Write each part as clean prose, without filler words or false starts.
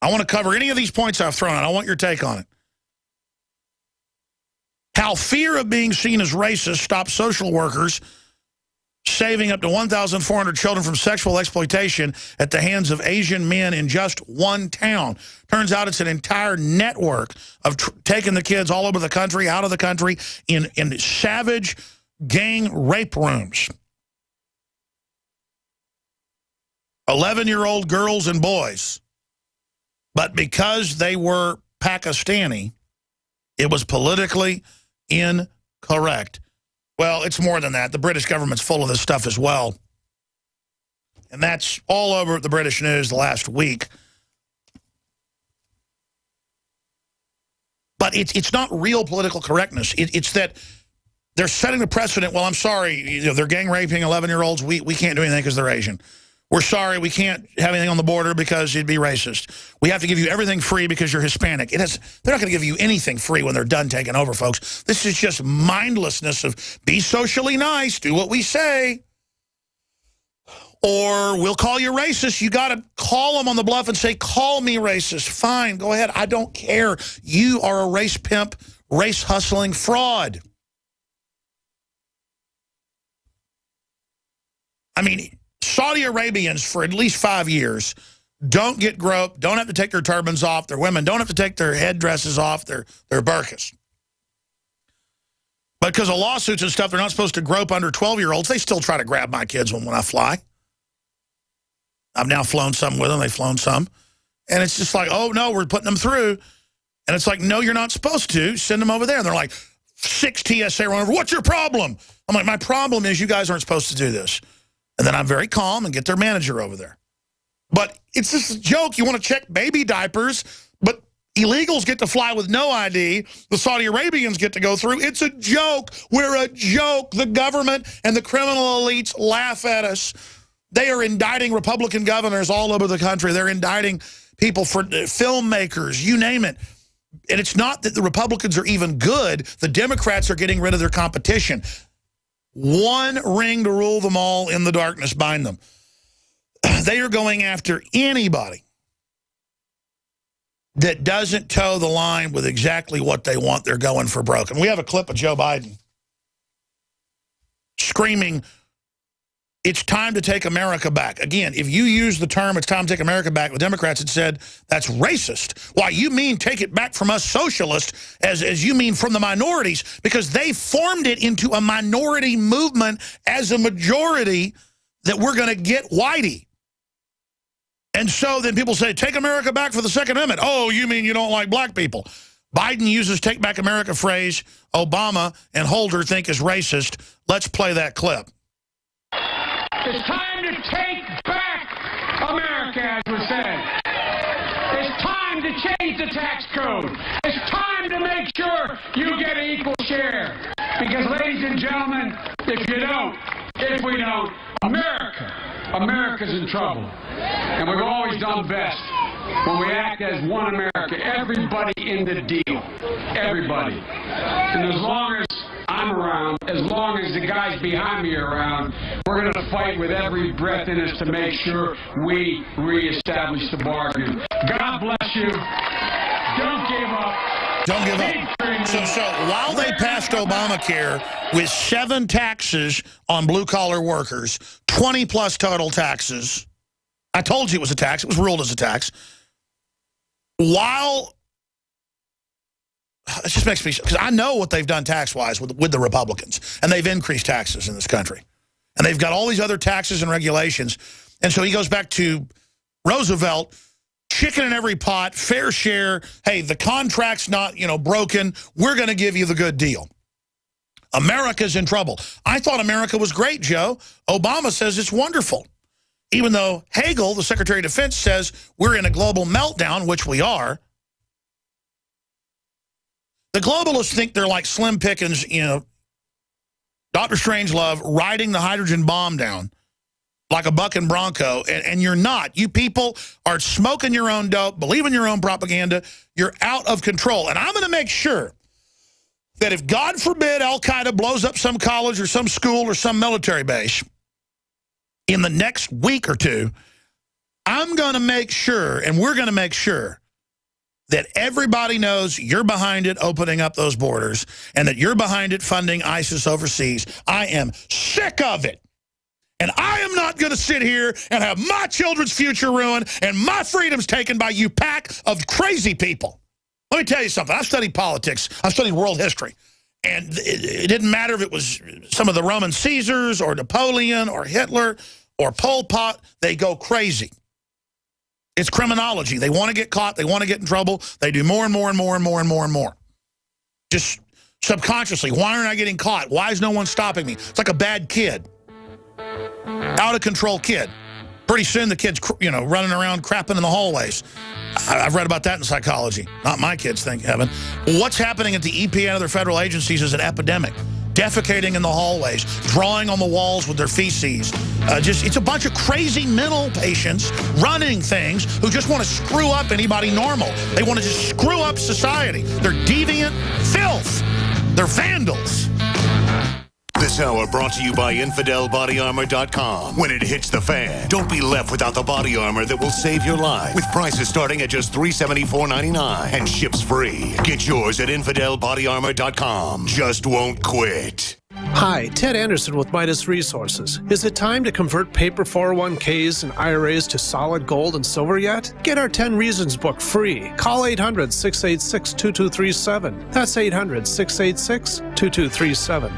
I want to cover any of these points I've thrown out. I want your take on it. How fear of being seen as racist stops social workers saving up to 1,400 children from sexual exploitation at the hands of Asian men in just one town. Turns out it's an entire network of taking the kids all over the country, out of the country, in savage gang rape rooms. 11-year-old girls and boys. But because they were Pakistani, it was politically incorrect. Well, it's more than that. The British government's full of this stuff as well. And that's all over the British news the last week. But it's not real political correctness. It's that they're setting the precedent. Well, I'm sorry, they're gang raping 11-year-olds. We can't do anything because they're Asian. We're sorry, we can't have anything on the border because it'd be racist. We have to give you everything free because you're Hispanic. They're not going to give you anything free when they're done taking over, folks. This is just mindlessness of be socially nice, do what we say. Or we'll call you racist. You got to call them on the bluff and say, call me racist. Fine, go ahead. I don't care. You are a race pimp, race hustling fraud. I mean, Saudi Arabians for at least 5 years don't get groped, don't have to take their turbans off, their women don't have to take their headdresses off, their burqas. But because of lawsuits and stuff, they're not supposed to grope under 12-year-olds. They still try to grab my kids when I fly. I've now flown some with them. They've flown some. And it's just like, oh, no, we're putting them through. And it's like, no, you're not supposed to. Send them over there. And they're like, 6 TSA run over. What's your problem? I'm like, my problem is you guys aren't supposed to do this. And then I'm very calm and get their manager over there. But it's just a joke. You want to check baby diapers, but illegals get to fly with no ID. The Saudi Arabians get to go through. It's a joke. We're a joke. The government and the criminal elites laugh at us. They are indicting Republican governors all over the country. They're indicting people for filmmakers, you name it. And it's not that the Republicans are even good. The Democrats are getting rid of their competition. One ring to rule them all, in the darkness bind them. They are going after anybody that doesn't toe the line with exactly what they want. They're going for broke. And we have a clip of Joe Biden screaming, it's time to take America back. Again, if you use the term, it's time to take America back, the Democrats had said, that's racist. Why, you mean take it back from us socialists, as you mean from the minorities, because they formed it into a minority movement as a majority that we're going to get whitey. And so then people say, take America back for the Second Amendment. Oh, you mean you don't like black people? Biden uses take back America phrase Obama and Holder think is racist. Let's play that clip. It's time to take back America, as was said. It's time to change the tax code. It's time to make sure you get an equal share. Because, ladies and gentlemen, if we don't, America's in trouble. And we've always done best when we act as one America. Everybody in the deal. Everybody. And as long as I'm around, as long as the guys behind me are around, we're going to fight with every breath in us to make sure we reestablish the bargain. God bless you. Don't give up. Don't give up. So while they passed Obamacare with 7 taxes on blue-collar workers, 20-plus total taxes, I told you it was a tax. It was ruled as a tax. While it just makes me, because I know what they've done tax-wise with the Republicans, and they've increased taxes in this country. And they've got all these other taxes and regulations. And so he goes back to Roosevelt, chicken in every pot, fair share. Hey, the contract's not, broken. We're going to give you the good deal. America's in trouble. I thought America was great, Joe. Obama says it's wonderful. Even though Hagel, the Secretary of Defense, says we're in a global meltdown, which we are. The globalists think they're like Slim Pickens, Dr. Strangelove riding the hydrogen bomb down like a bucking bronco, and you're not. You people are smoking your own dope, believing your own propaganda. You're out of control. And I'm going to make sure that if, God forbid, Al-Qaeda blows up some college or some school or some military base in the next week or two, I'm going going to make sure, and we're going to make sure, that everybody knows you're behind it opening up those borders and that you're behind it funding ISIS overseas. I am sick of it. And I am not going to sit here and have my children's future ruined and my freedoms taken by you pack of crazy people. Let me tell you something. I've studied politics. I've studied world history. And it didn't matter if it was some of the Roman Caesars or Napoleon or Hitler or Pol Pot. They go crazy. It's criminology. They want to get caught. They want to get in trouble. They do more and more and more and more and more and more. Just subconsciously. Why aren't I getting caught? Why is no one stopping me? It's like a bad kid. Out of control kid. Pretty soon the kid's, running around crapping in the hallways. I've read about that in psychology. Not my kids, thank heaven. What's happening at the EPA and other federal agencies is an epidemic. Defecating in the hallways, drawing on the walls with their feces. It's a bunch of crazy mental patients running things who just want to screw up anybody normal. They want to just screw up society. They're deviant filth. They're vandals. This hour brought to you by InfidelBodyArmor.com. When it hits the fan, don't be left without the body armor that will save your life. With prices starting at just $374.99 and ships free. Get yours at InfidelBodyArmor.com. Just won't quit. Hi, Ted Anderson with Midas Resources. Is it time to convert paper 401ks and IRAs to solid gold and silver yet? Get our 10 Reasons book free. Call 800-686-2237. That's 800-686-2237.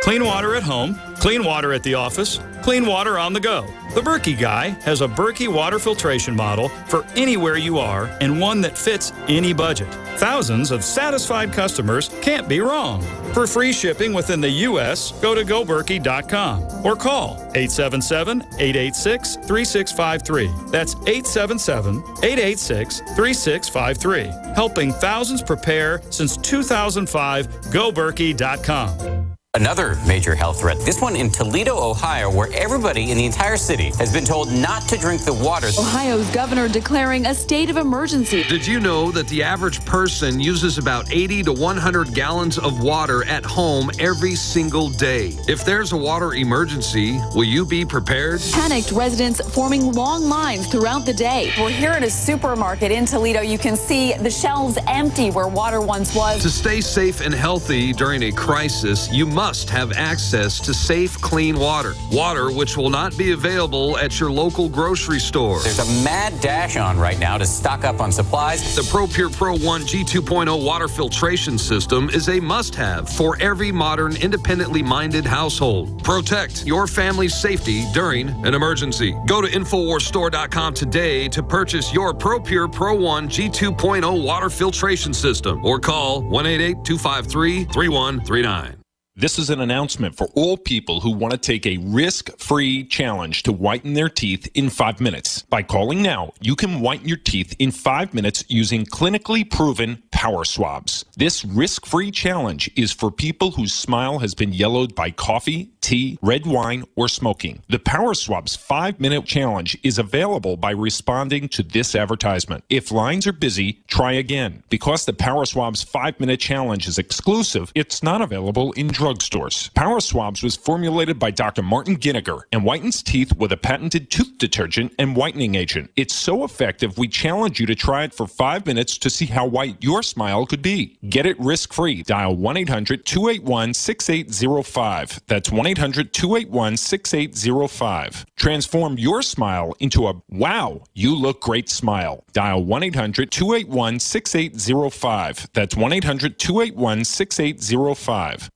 Clean water at home, clean water at the office, clean water on the go. The Berkey Guy has a Berkey water filtration model for anywhere you are and one that fits any budget. Thousands of satisfied customers can't be wrong. For free shipping within the U.S., go to goberkey.com or call 877-886-3653. That's 877-886-3653. Helping thousands prepare since 2005, goberkey.com. Another major health threat, this one in Toledo, Ohio, where everybody in the entire city has been told not to drink the water. Ohio's governor declaring a state of emergency. Did you know that the average person uses about 80 to 100 gallons of water at home every single day? If there's a water emergency, will you be prepared? Panicked residents forming long lines throughout the day. We're here at a supermarket in Toledo. You can see the shelves empty where water once was. To stay safe and healthy during a crisis, you must have access to safe, clean water. Water which will not be available at your local grocery store. There's a mad dash on right now to stock up on supplies. The ProPure Pro 1 G2.0 water filtration system is a must-have for every modern, independently minded household. Protect your family's safety during an emergency. Go to InfoWarsStore.com today to purchase your ProPure Pro 1 G2.0 water filtration system or call 1-888-253-3139. This is an announcement for all people who want to take a risk-free challenge to whiten their teeth in 5 minutes. By calling now, you can whiten your teeth in 5 minutes using clinically proven power swabs. This risk-free challenge is for people whose smile has been yellowed by coffee, tea, red wine, or smoking. The Power Swabs 5-minute challenge is available by responding to this advertisement. If lines are busy, try again. Because the Power Swabs 5-minute challenge is exclusive, it's not available in drugstores. Power Swabs was formulated by Dr. Martin Ginniger and whitens teeth with a patented tooth detergent and whitening agent. It's so effective, we challenge you to try it for 5 minutes to see how white your smile could be. Get it risk-free. Dial 1-800-281-6805. That's 1-800-281-6805. Transform your smile into a wow, you look great smile. Dial 1-800-281-6805. That's 1-800-281-6805.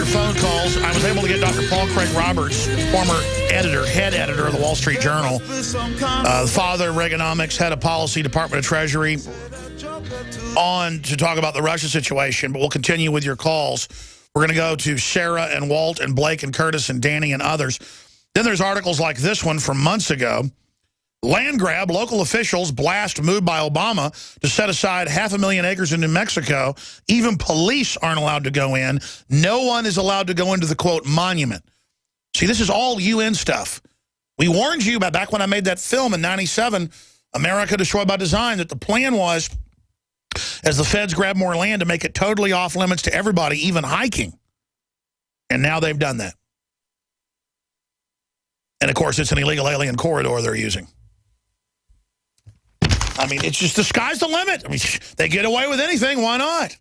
Phone calls. I was able to get Dr. Paul Craig Roberts, former head editor of the Wall Street Journal, father of Reaganomics, head of policy, Department of Treasury, on to talk about the Russia situation. But we'll continue with your calls. We're going to go to Sarah and Walt and Blake and Curtis and Danny and others. Then there's articles like this one from months ago. Land grab, local officials blast move by Obama to set aside 500,000 acres in New Mexico. Even police aren't allowed to go in. No one is allowed to go into the, quote, monument. See, this is all UN stuff. We warned you about back when I made that film in '97 America Destroyed by Design, that the plan was, as the feds grab more land, to make it totally off limits to everybody, even hiking. And now they've done that. And, of course, it's an illegal alien corridor they're using. I mean, it's just the sky's the limit. I mean, they get away with anything. Why not?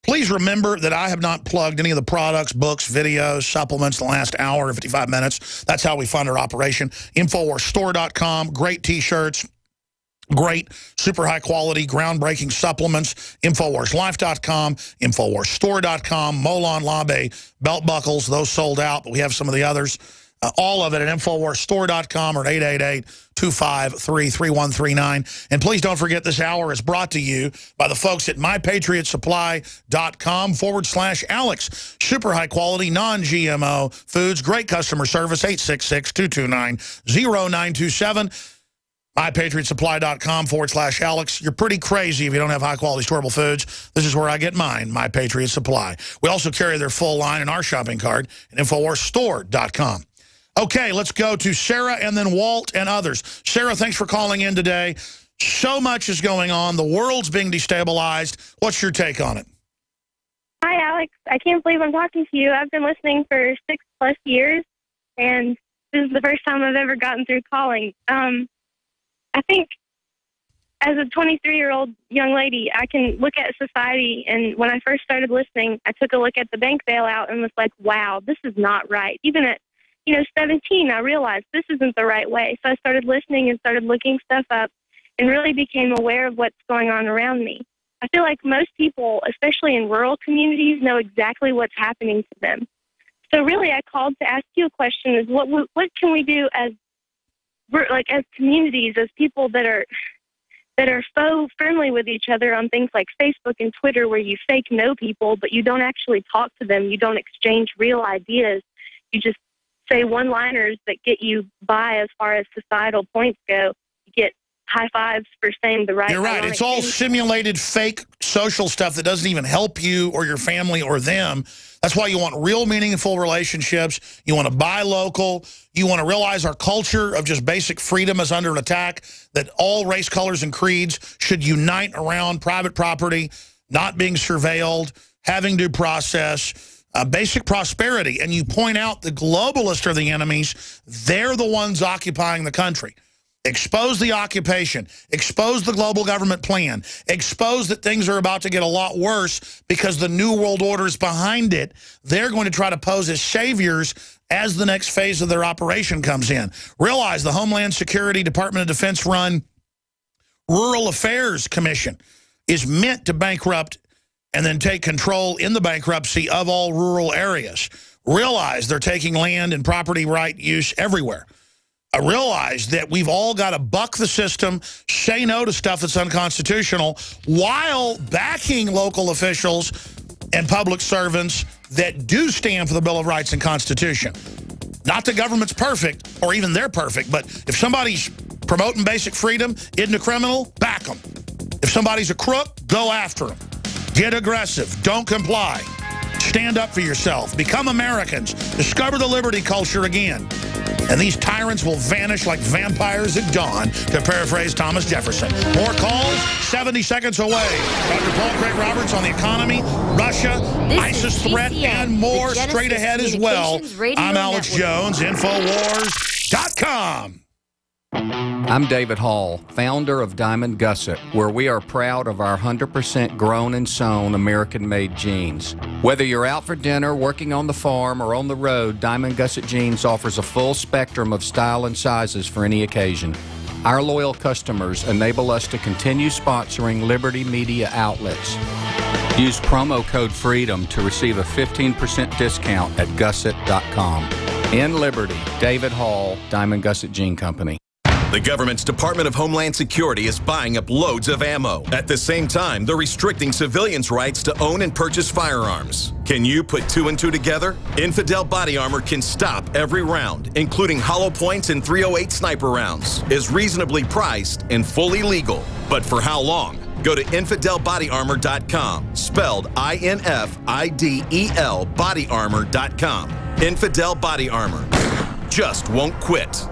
Please remember that I have not plugged any of the products, books, videos, supplements in the last hour or 55 minutes. That's how we fund our operation. InfoWarsStore.com, great T-shirts, great, super high-quality, groundbreaking supplements. InfoWarsLife.com, InfoWarsStore.com, Molon Labe belt buckles. Those sold out, but we have some of the others. All of it at InfoWarsStore.com or at 888-253-3139. And please don't forget, this hour is brought to you by the folks at MyPatriotSupply.com/Alex. Super high quality, non-GMO foods, great customer service, 866-229-0927. MyPatriotSupply.com/Alex. You're pretty crazy if you don't have high-quality storable foods. This is where I get mine, My Patriot Supply. We also carry their full line in our shopping cart at InfoWarsStore.com. Okay, let's go to Sarah and then Walt and others. Sarah, thanks for calling in today. So much is going on. The world's being destabilized. What's your take on it? Hi, Alex. I can't believe I'm talking to you. I've been listening for 6+ years, and this is the first time I've ever gotten through calling. I think as a 23-year-old young lady, I can look at society, and when I first started listening, I took a look at the bank bailout and was like, wow, this is not right. Even at 17, I realized this isn't the right way. So I started listening and started looking stuff up and really became aware of what's going on around me. I feel like most people, especially in rural communities, know exactly what's happening to them. So really, I called to ask you a question: is what can we do as communities, as people that are so friendly with each other on things like Facebook and Twitter, where you fake know people, but you don't actually talk to them, you don't exchange real ideas, you just say one-liners that get you by as far as societal points go. You get high fives for saying the right. You're right. It's all simulated fake social stuff that doesn't even help you or your family or them. That's why you want real meaningful relationships. You want to buy local. You want to realize our culture of just basic freedom is under attack, that all race, colors, and creeds should unite around private property, not being surveilled, having due process, basic prosperity. And you point out the globalists are the enemies. They're the ones occupying the country. Expose the occupation. Expose the global government plan. Expose that things are about to get a lot worse because the New World Order is behind it. They're going to try to pose as saviors as the next phase of their operation comes in. Realize the Homeland Security, Department of Defense run Rural Affairs Commission is meant to bankrupt and then take control in the bankruptcy of all rural areas. Realize they're taking land and property right use everywhere. I realize that we've all got to buck the system, say no to stuff that's unconstitutional, while backing local officials and public servants that do stand for the Bill of Rights and Constitution. Not the government's perfect, or even they're perfect, but if somebody's promoting basic freedom, isn't a criminal, back them. If somebody's a crook, go after them. Get aggressive. Don't comply. Stand up for yourself. Become Americans. Discover the liberty culture again. And these tyrants will vanish like vampires at dawn, to paraphrase Thomas Jefferson. More calls, 70 seconds away. Dr. Paul Craig Roberts on the economy, Russia, ISIS threat, and more straight ahead as well. I'm Alex Jones, Infowars.com. I'm David Hall, founder of Diamond Gusset, where we are proud of our 100% grown and sewn American-made jeans. Whether you're out for dinner, working on the farm, or on the road, Diamond Gusset Jeans offers a full spectrum of style and sizes for any occasion. Our loyal customers enable us to continue sponsoring Liberty Media outlets. Use promo code FREEDOM to receive a 15% discount at gusset.com. In Liberty, David Hall, Diamond Gusset Jean Company. The government's Department of Homeland Security is buying up loads of ammo. At the same time, they're restricting civilians' rights to own and purchase firearms. Can you put two and two together? Infidel Body Armor can stop every round, including hollow points and .308 sniper rounds, is reasonably priced and fully legal. But for how long? Go to InfidelBodyArmor.com, spelled INFIDEL bodyarmor.com. Infidel Body Armor just won't quit.